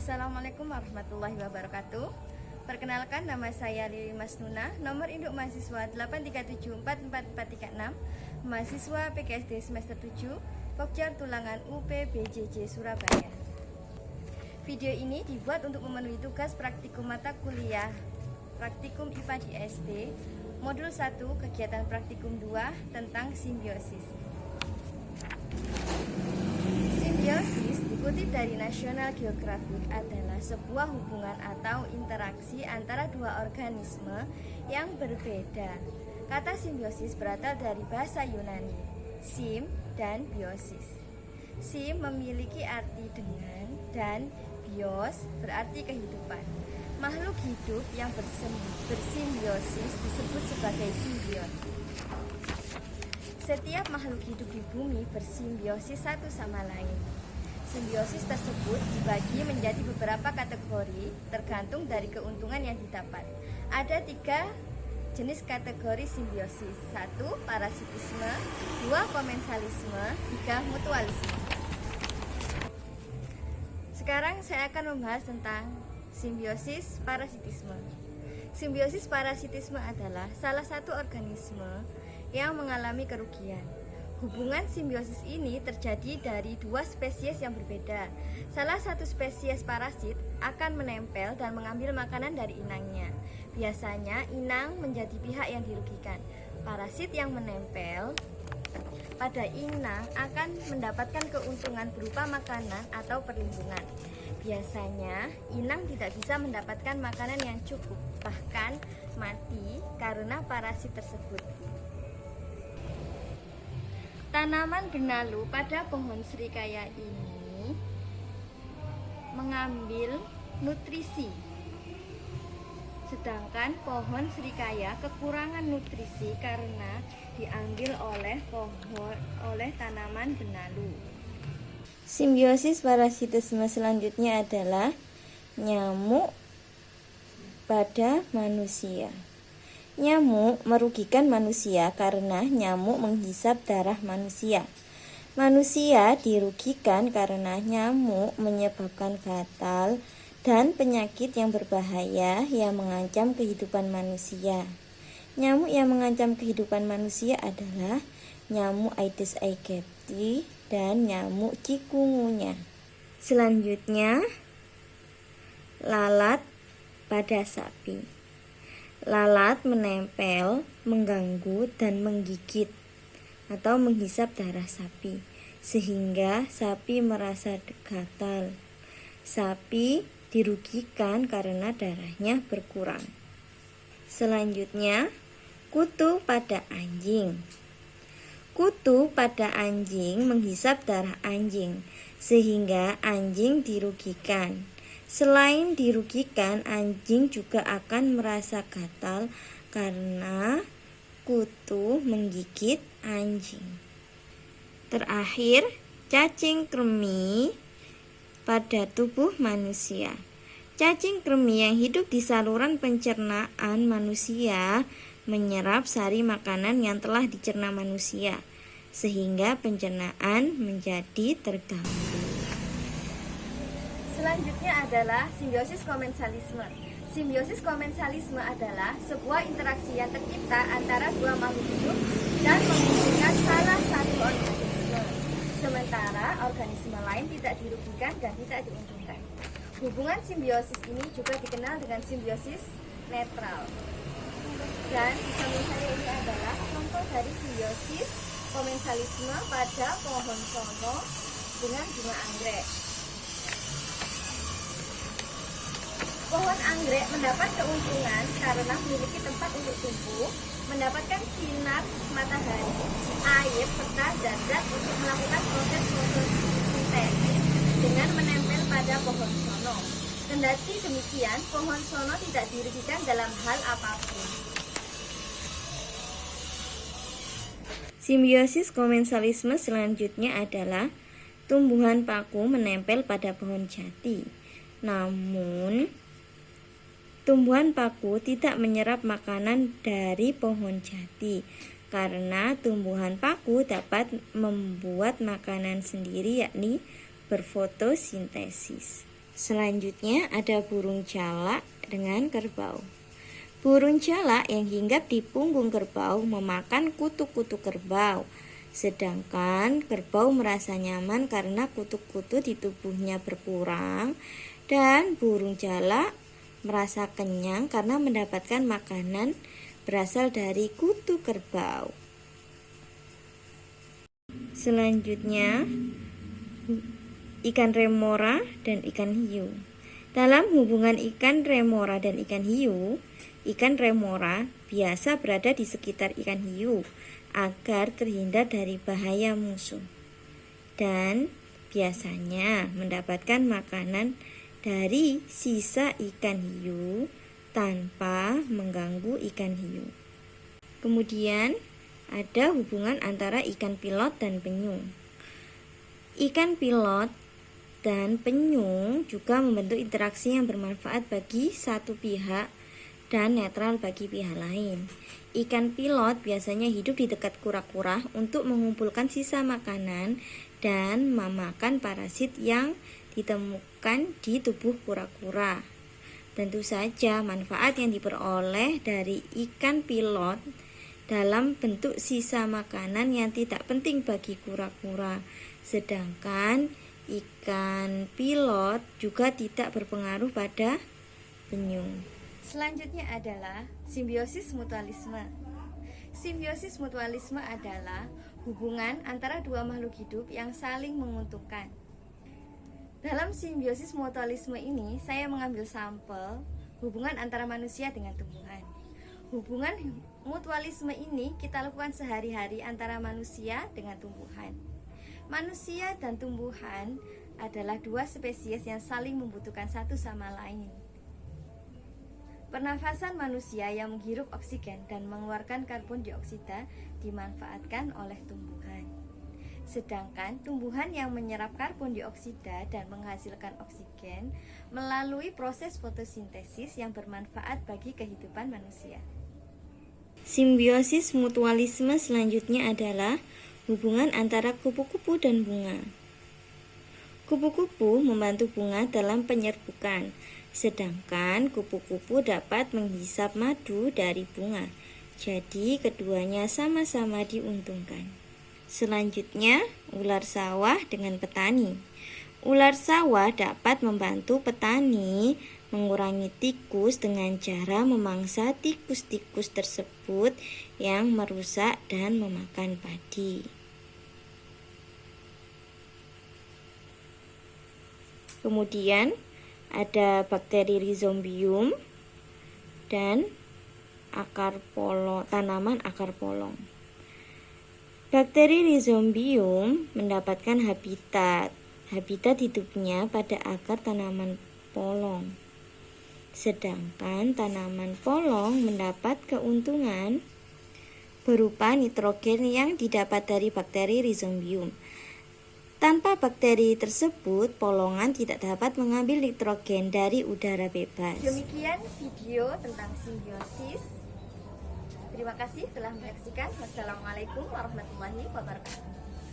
Assalamualaikum warahmatullahi wabarakatuh. Perkenalkan, nama saya Lili Masnuna, nomor induk mahasiswa 8374436, mahasiswa PGSD semester 7, Pokjar Tulangan UPBJJ Surabaya. Video ini dibuat untuk memenuhi tugas praktikum mata kuliah Praktikum IPA di SD, Modul 1, Kegiatan Praktikum 2 tentang simbiosis. Simbiosis dikutip dari National Geographic adalah sebuah hubungan atau interaksi antara dua organisme yang berbeda. Kata simbiosis berasal dari bahasa Yunani, sim dan biosis. Sim memiliki arti dengan dan bios berarti kehidupan. Makhluk hidup yang bersimbiosis disebut sebagai simbiot. Setiap makhluk hidup di bumi bersimbiosis satu sama lain. Simbiosis tersebut dibagi menjadi beberapa kategori tergantung dari keuntungan yang didapat. Ada 3 jenis kategori simbiosis. 1. Parasitisme, 2. Komensalisme, 3. Mutualisme. Sekarang saya akan membahas tentang simbiosis parasitisme. Simbiosis parasitisme adalah salah satu organisme yang mengalami kerugian. Hubungan simbiosis ini terjadi dari 2 spesies yang berbeda. Salah satu spesies parasit akan menempel dan mengambil makanan dari inangnya. Biasanya inang menjadi pihak yang dirugikan. Parasit yang menempel pada inang akan mendapatkan keuntungan berupa makanan atau perlindungan. Biasanya inang tidak bisa mendapatkan makanan yang cukup, bahkan mati karena parasit tersebut. Tanaman benalu pada pohon srikaya ini mengambil nutrisi, sedangkan pohon srikaya kekurangan nutrisi karena diambil oleh tanaman benalu. Simbiosis parasitisme selanjutnya adalah nyamuk pada manusia. Nyamuk merugikan manusia karena nyamuk menghisap darah manusia. Manusia dirugikan karena nyamuk menyebabkan gatal dan penyakit yang berbahaya yang mengancam kehidupan manusia. Nyamuk yang mengancam kehidupan manusia adalah nyamuk Aedes aegypti dan nyamuk chikungunya. Selanjutnya, lalat pada sapi. Lalat menempel, mengganggu, dan menggigit atau menghisap darah sapi, sehingga sapi merasa gatal. Sapi dirugikan karena darahnya berkurang. Selanjutnya, kutu pada anjing. Kutu pada anjing menghisap darah anjing, sehingga anjing dirugikan. Selain dirugikan, anjing juga akan merasa gatal karena kutu menggigit anjing. Terakhir, cacing kremi pada tubuh manusia. Cacing kremi yang hidup di saluran pencernaan manusia menyerap sari makanan yang telah dicerna manusia, sehingga pencernaan menjadi terganggu. Selanjutnya adalah simbiosis komensalisme. Simbiosis komensalisme adalah sebuah interaksi yang tercipta antara dua makhluk hidup dan menguntungkan salah satu organisme, sementara organisme lain tidak dirugikan dan tidak diuntungkan. Hubungan simbiosis ini juga dikenal dengan simbiosis netral. Dan samping saya ini adalah contoh dari simbiosis komensalisme pada pohon sono dengan bunga anggrek. Pohon anggrek mendapat keuntungan karena memiliki tempat untuk tumbuh, mendapatkan sinar matahari, air, serta zat-zat untuk melakukan proses fotosintesis dengan menempel pada pohon sono. Kendati demikian, pohon sono tidak dirugikan dalam hal apapun. Simbiosis komensalisme selanjutnya adalah tumbuhan paku menempel pada pohon jati. Namun, tumbuhan paku tidak menyerap makanan dari pohon jati karena tumbuhan paku dapat membuat makanan sendiri, yakni berfotosintesis. Selanjutnya ada burung jalak dengan kerbau. Burung jalak yang hinggap di punggung kerbau memakan kutu-kutu kerbau. Sedangkan kerbau merasa nyaman karena kutu-kutu di tubuhnya berkurang, dan burung jalak merasa kenyang karena mendapatkan makanan berasal dari kutu kerbau. Selanjutnya, ikan remora dan ikan hiu. Dalam hubungan ikan remora dan ikan hiu, ikan remora biasa berada di sekitar ikan hiu agar terhindar dari bahaya musuh, dan biasanya mendapatkan makanan dari sisa ikan hiu tanpa mengganggu ikan hiu. Kemudian ada hubungan antara ikan pilot dan penyu. Ikan pilot dan penyu juga membentuk interaksi yang bermanfaat bagi satu pihak dan netral bagi pihak lain. Ikan pilot biasanya hidup di dekat kura-kura untuk mengumpulkan sisa makanan dan memakan parasit yang ditemukan di tubuh kura-kura. Tentu saja manfaat yang diperoleh dari ikan pilot dalam bentuk sisa makanan yang tidak penting bagi kura-kura. Sedangkan ikan pilot juga tidak berpengaruh pada penyu. Selanjutnya adalah simbiosis mutualisme. Simbiosis mutualisme adalah hubungan antara dua makhluk hidup yang saling menguntungkan. Dalam simbiosis mutualisme ini, saya mengambil sampel hubungan antara manusia dengan tumbuhan. Hubungan mutualisme ini kita lakukan sehari-hari antara manusia dengan tumbuhan. Manusia dan tumbuhan adalah dua spesies yang saling membutuhkan satu sama lain. Pernafasan manusia yang menghirup oksigen dan mengeluarkan karbon dioksida dimanfaatkan oleh tumbuhan. Sedangkan tumbuhan yang menyerap karbon dioksida dan menghasilkan oksigen melalui proses fotosintesis yang bermanfaat bagi kehidupan manusia. Simbiosis mutualisme selanjutnya adalah hubungan antara kupu-kupu dan bunga. Kupu-kupu membantu bunga dalam penyerbukan, sedangkan kupu-kupu dapat menghisap madu dari bunga. Jadi keduanya sama-sama diuntungkan. Selanjutnya, ular sawah dengan petani. Ular sawah dapat membantu petani mengurangi tikus dengan cara memangsa tikus-tikus tersebut yang merusak dan memakan padi. Kemudian ada bakteri Rhizombium dan tanaman akar polong. Bakteri Rhizombium mendapatkan habitat hidupnya pada akar tanaman polong. Sedangkan tanaman polong mendapat keuntungan berupa nitrogen yang didapat dari bakteri Rhizombium. Tanpa bakteri tersebut, polongan tidak dapat mengambil nitrogen dari udara bebas. Demikian video tentang simbiosis. Terima kasih telah menyaksikan. Wassalamualaikum warahmatullahi wabarakatuh.